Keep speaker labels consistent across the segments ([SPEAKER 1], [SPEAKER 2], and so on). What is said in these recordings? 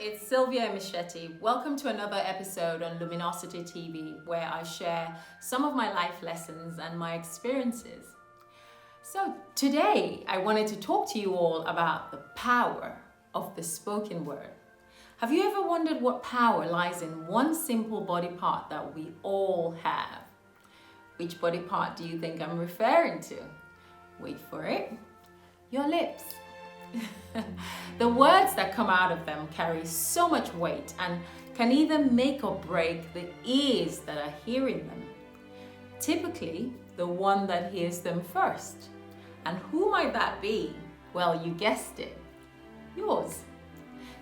[SPEAKER 1] it's Sylvia Michetti. Welcome to another episode on Luminosity TV, where I share some of my life lessons and my experiences. So today I wanted to talk to you all about the power of the spoken word. Have you ever wondered what power lies in one simple body part that we all have? Which body part do you think I'm referring to? Wait for it. Your lips. The words that come out of them carry so much weight and can either make or break the ears that are hearing them. Typically, the one that hears them first. And who might that be? Well, you guessed it, yours.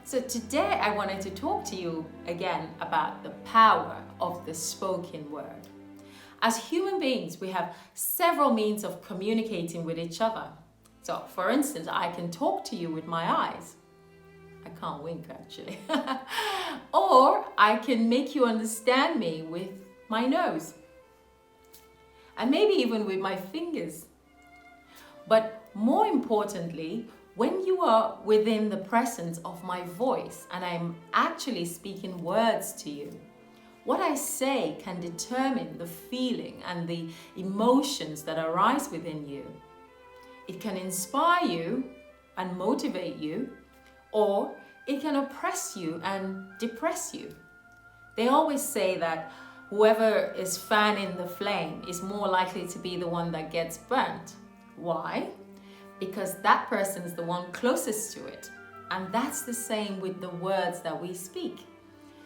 [SPEAKER 1] So today I wanted to talk to you again about the power of the spoken word. As human beings, we have several means of communicating with each other. So, for instance, I can talk to you with my eyes. I can't wink, actually. Or I can make you understand me with my nose. And maybe even with my fingers. But more importantly, when you are within the presence of my voice and I'm actually speaking words to you, what I say can determine the feeling and the emotions that arise within you. It can inspire you and motivate you, or it can oppress you and depress you. They always say that whoever is fanning the flame is more likely to be the one that gets burnt. Why? Because that person is the one closest to it. And that's the same with the words that we speak.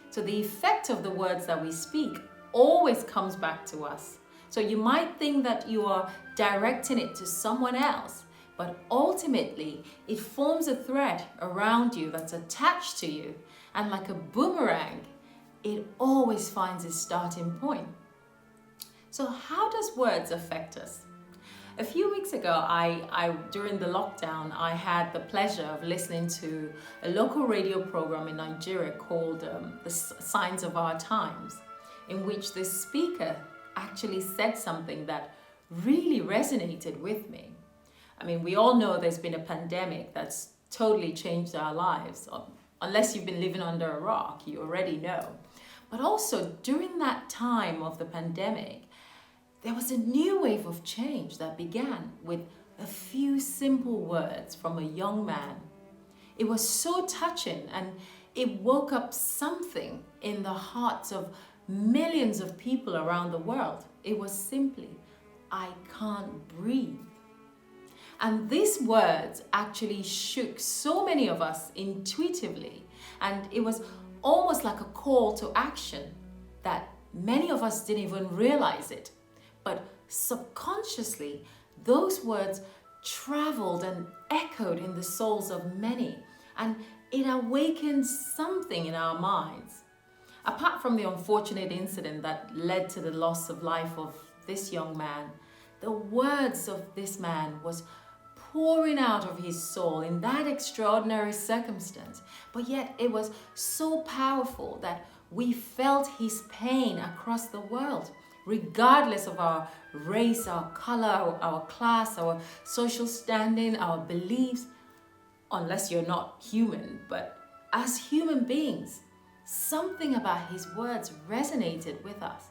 [SPEAKER 1] So the effect of the words that we speak always comes back to us. So you might think that you are directing it to someone else, but ultimately it forms a thread around you that's attached to you, and like a boomerang, it always finds its starting point. So how does words affect us? A few weeks ago, during the lockdown, I had the pleasure of listening to a local radio program in Nigeria called The Signs of Our Times, in which the speaker actually said something that really resonated with me. I mean, we all know there's been a pandemic that's totally changed our lives. Unless you've been living under a rock, you already know. But also during that time of the pandemic, there was a new wave of change that began with a few simple words from a young man. It was so touching, and it woke up something in the hearts of millions of people around the world. It was simply, I can't breathe. And these words actually shook so many of us intuitively, and it was almost like a call to action that many of us didn't even realize it. But subconsciously, those words traveled and echoed in the souls of many, and it awakened something in our minds. Apart from the unfortunate incident that led to the loss of life of this young man, the words of this man was pouring out of his soul in that extraordinary circumstance. But yet it was so powerful that we felt his pain across the world, regardless of our race, our color, our class, our social standing, our beliefs, unless you're not human. But as human beings, something about his words resonated with us.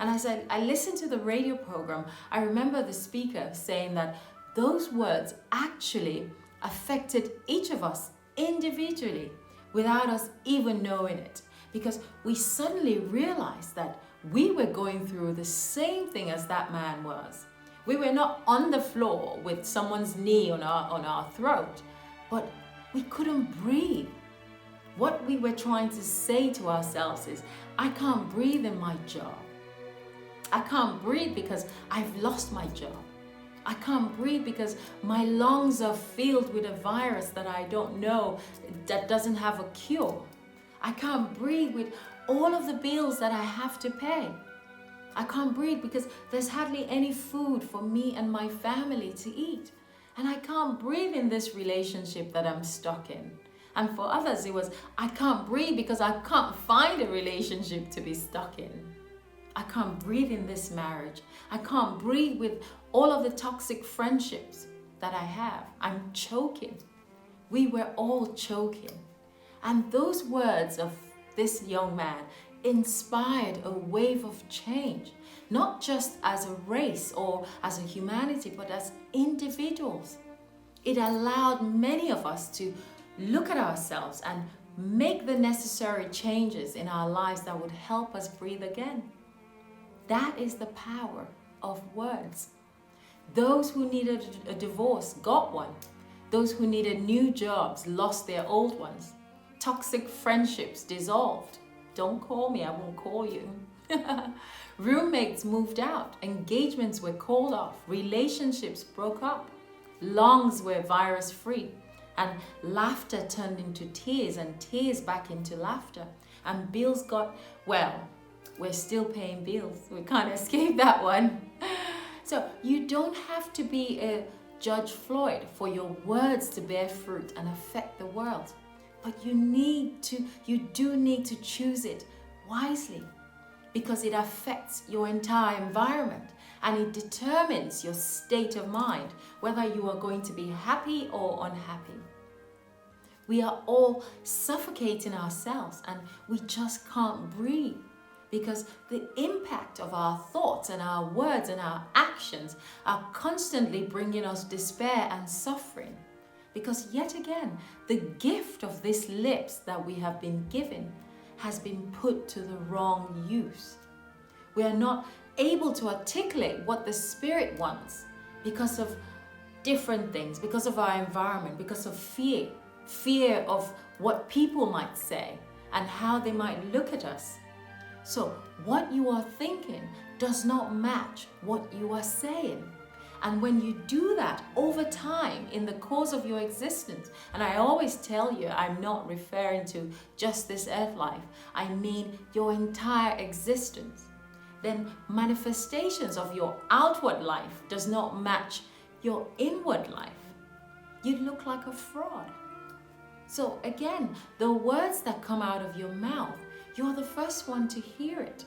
[SPEAKER 1] And as I listened to the radio program, I remember the speaker saying that those words actually affected each of us individually without us even knowing it, because we suddenly realized that we were going through the same thing as that man was. We were not on the floor with someone's knee on our throat, but we couldn't breathe. What we were trying to say to ourselves is, I can't breathe in my job. I can't breathe because I've lost my job. I can't breathe because my lungs are filled with a virus that I don't know, that doesn't have a cure. I can't breathe with all of the bills that I have to pay. I can't breathe because there's hardly any food for me and my family to eat. And I can't breathe in this relationship that I'm stuck in. And for others, it was, I can't breathe because I can't find a relationship to be stuck in. I can't breathe in this marriage. I can't breathe with all of the toxic friendships that I have. I'm choking. We were all choking. And those words of this young man inspired a wave of change, not just as a race or as a humanity, but as individuals. It allowed many of us to look at ourselves and make the necessary changes in our lives that would help us breathe again. That is the power of words. Those who needed a divorce got one. Those who needed new jobs lost their old ones. Toxic friendships dissolved. Don't call me, I won't call you. Roommates moved out. Engagements were called off. Relationships broke up. Lungs were virus-free. And laughter turned into tears, and tears back into laughter. And bills got, well, we're still paying bills. We can't escape that one. So you don't have to be a Judge Floyd for your words to bear fruit and affect the world. But you do need to choose it wisely, because it affects your entire environment and it determines your state of mind, whether you are going to be happy or unhappy. We are all suffocating ourselves and we just can't breathe, because the impact of our thoughts and our words and our actions are constantly bringing us despair and suffering. Because yet again, the gift of these lips that we have been given has been put to the wrong use. We are not able to articulate what the Spirit wants because of different things, because of our environment, because of fear of what people might say and how they might look at us. So what you are thinking does not match what you are saying. And when you do that over time in the course of your existence, and I always tell you, I'm not referring to just this earth life, I mean your entire existence, then manifestations of your outward life does not match your inward life. You look like a fraud. So again, the words that come out of your mouth, you're the first one to hear it.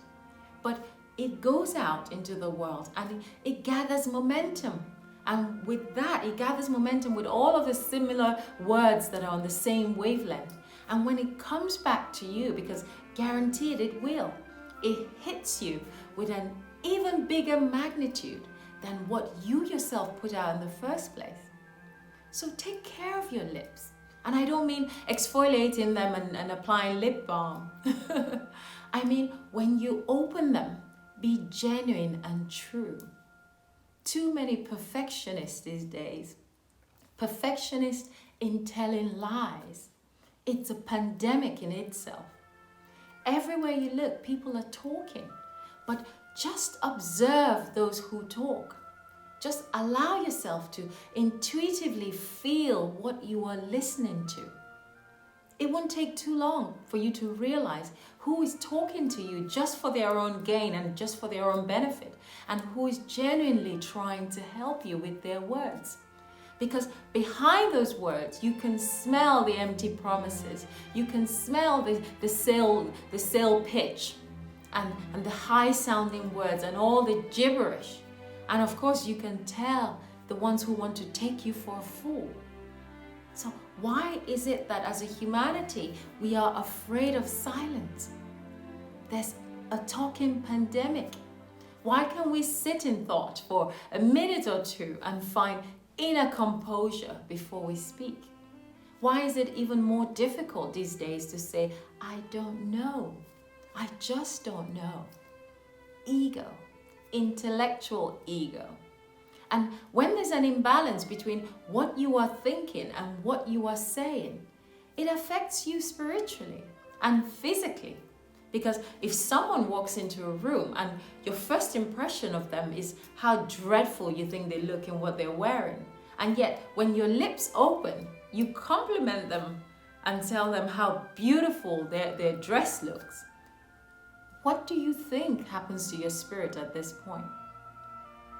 [SPEAKER 1] But it goes out into the world and it gathers momentum. And with that, it gathers momentum with all of the similar words that are on the same wavelength. And when it comes back to you, because guaranteed it will, it hits you with an even bigger magnitude than what you yourself put out in the first place. So take care of your lips. And I don't mean exfoliating them and applying lip balm. I mean, when you open them, be genuine and true. Too many perfectionists these days. Perfectionists in telling lies. It's a pandemic in itself. Everywhere you look, people are talking. But just observe those who talk. Just allow yourself to intuitively feel what you are listening to. It won't take too long for you to realize who is talking to you just for their own gain and just for their own benefit, and who is genuinely trying to help you with their words. Because behind those words, you can smell the empty promises. You can smell the sale pitch and the high-sounding words and all the gibberish. And of course, you can tell the ones who want to take you for a fool. So why is it that as a humanity, we are afraid of silence? There's a talking pandemic. Why can't we sit in thought for a minute or two and find inner composure before we speak? Why is it even more difficult these days to say, I don't know. I just don't know. Ego. Intellectual ego. And when there's an imbalance between what you are thinking and what you are saying, it affects you spiritually and physically. Because if someone walks into a room and your first impression of them is how dreadful you think they look in what they're wearing, and yet when your lips open, you compliment them and tell them how beautiful their dress looks, what do you think happens to your spirit at this point?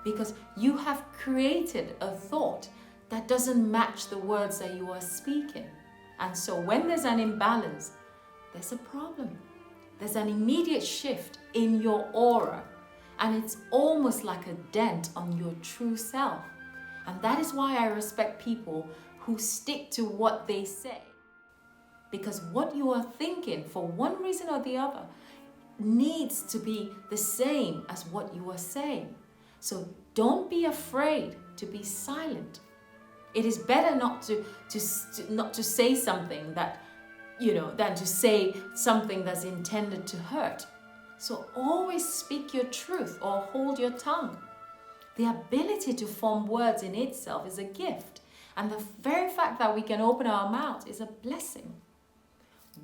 [SPEAKER 1] Because you have created a thought that doesn't match the words that you are speaking. And so when there's an imbalance, there's a problem. There's an immediate shift in your aura, and it's almost like a dent on your true self. And that is why I respect people who stick to what they say. because what you are thinking for one reason or the other needs to be the same as what you are saying. So don't be afraid to be silent. It is better not to say something that, than to say something that's intended to hurt. So always speak your truth or hold your tongue. The ability to form words in itself is a gift, and the very fact that we can open our mouth is a blessing.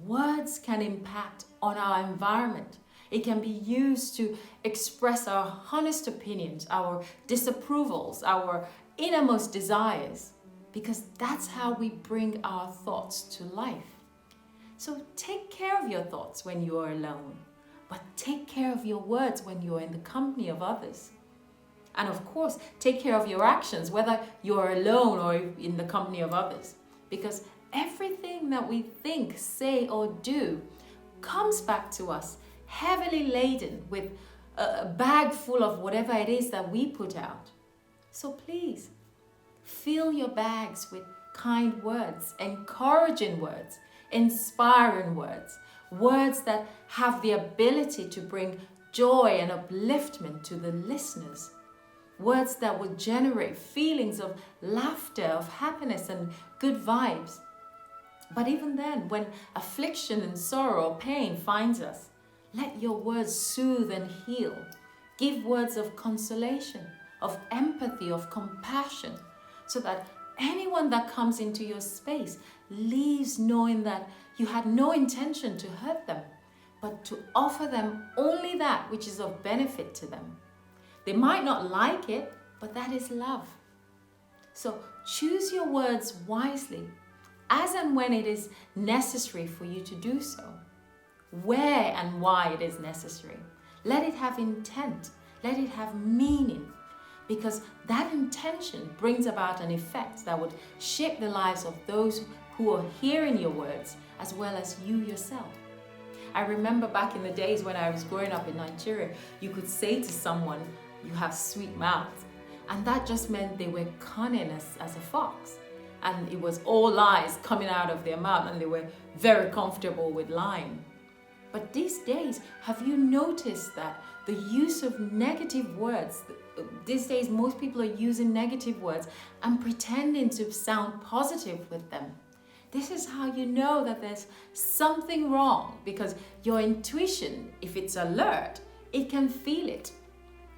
[SPEAKER 1] Words can impact on our environment. It can be used to express our honest opinions, our disapprovals, our innermost desires, because that's how we bring our thoughts to life. So take care of your thoughts when you are alone, but take care of your words when you are in the company of others. And of course, take care of your actions, whether you're alone or in the company of others, because everything that we think, say, or do comes back to us heavily laden with a bag full of whatever it is that we put out. So please, fill your bags with kind words, encouraging words, inspiring words, words that have the ability to bring joy and upliftment to the listeners, words that will generate feelings of laughter, of happiness and good vibes. But even then, when affliction and sorrow or pain finds us, let your words soothe and heal. Give words of consolation, of empathy, of compassion, so that anyone that comes into your space leaves knowing that you had no intention to hurt them, but to offer them only that which is of benefit to them. They might not like it, but that is love. So choose your words wisely, as and when it is necessary for you to do so. Where and why it is necessary. Let it have intent. Let it have meaning. Because that intention brings about an effect that would shape the lives of those who are hearing your words, as well as you yourself. I remember back in the days when I was growing up in Nigeria, you could say to someone, "You have sweet mouth." And that just meant they were cunning as a fox. And it was all lies coming out of their mouth, and they were very comfortable with lying. But these days, have you noticed that the use of negative words, these days most people are using negative words and pretending to sound positive with them? This is how you know that there's something wrong, because your intuition, if it's alert, it can feel it.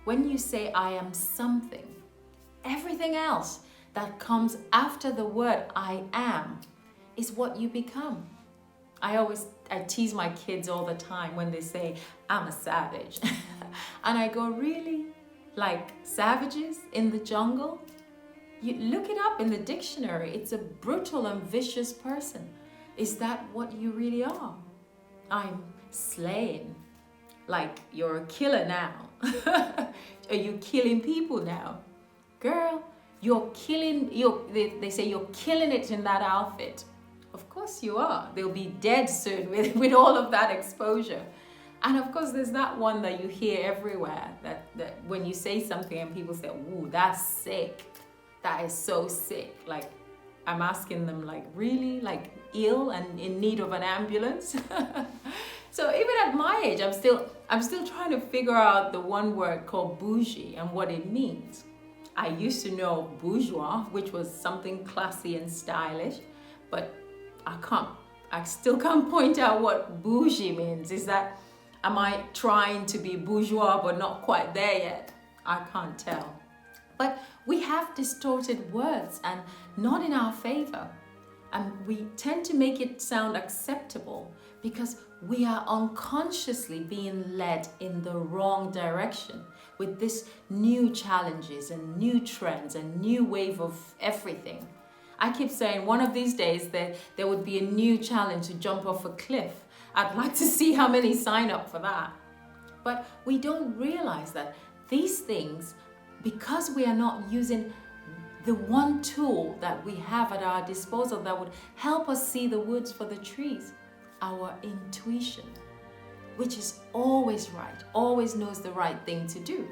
[SPEAKER 1] When you say, "I am something," everything else that comes after the word "I am" is what you become. I tease my kids all the time when they say, "I'm a savage." And I go, "Really? Like savages in the jungle?" You look it up in the dictionary. It's a brutal and vicious person. Is that what you really are? "I'm slaying." Like you're a killer now. Are you killing people now? Girl, they say you're killing it in that outfit. Of course you are. They'll be dead soon with all of that exposure. And of course there's that one that you hear everywhere, that when you say something and people say, "Ooh, that's sick. That is so sick." Like, I'm asking them, like, really? Like ill and in need of an ambulance? So even at my age, I'm still trying to figure out the one word called bougie and what it means. I used to know bourgeois, which was something classy and stylish, but I still can't point out what bougie means. Am I trying to be bourgeois but not quite there yet? I can't tell. But we have distorted words, and not in our favor. And we tend to make it sound acceptable because we are unconsciously being led in the wrong direction with this new challenges and new trends and new wave of everything. I keep saying one of these days there would be a new challenge to jump off a cliff. I'd like to see how many sign up for that. But we don't realize that these things, because we are not using the one tool that we have at our disposal that would help us see the woods for the trees, our intuition, which is always right, always knows the right thing to do.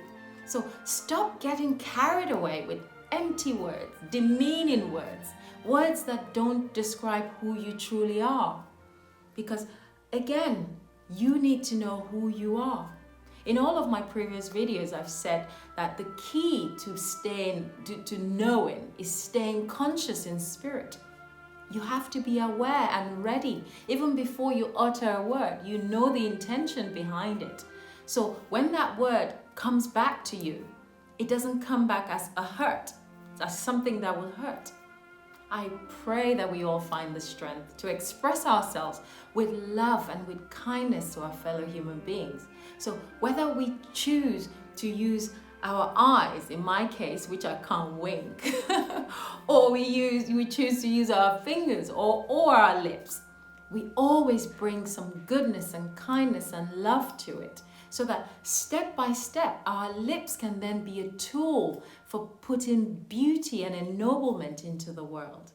[SPEAKER 1] So stop getting carried away with empty words, demeaning words, words that don't describe who you truly are. Because again, you need to know who you are. In all of my previous videos, I've said that the key to knowing is staying conscious in spirit. You have to be aware and ready. Even before you utter a word, you know the intention behind it. So when that word comes back to you, it doesn't come back as a hurt, as something that will hurt. I pray that we all find the strength to express ourselves with love and with kindness to our fellow human beings. So whether we choose to use our eyes, in my case, which I can't wink, or we choose to use our fingers or our lips, we always bring some goodness and kindness and love to it, so that step by step our lips can then be a tool for putting beauty and ennoblement into the world.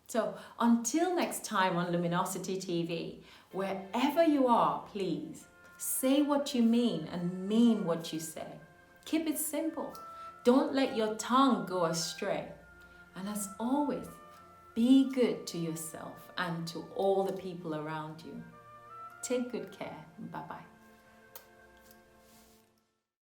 [SPEAKER 1] So until next time on Luminosity TV, wherever you are, please say what you mean and mean what you say. Keep it simple. Don't let your tongue go astray. And as always, be good to yourself and to all the people around you. Take good care. Bye-bye.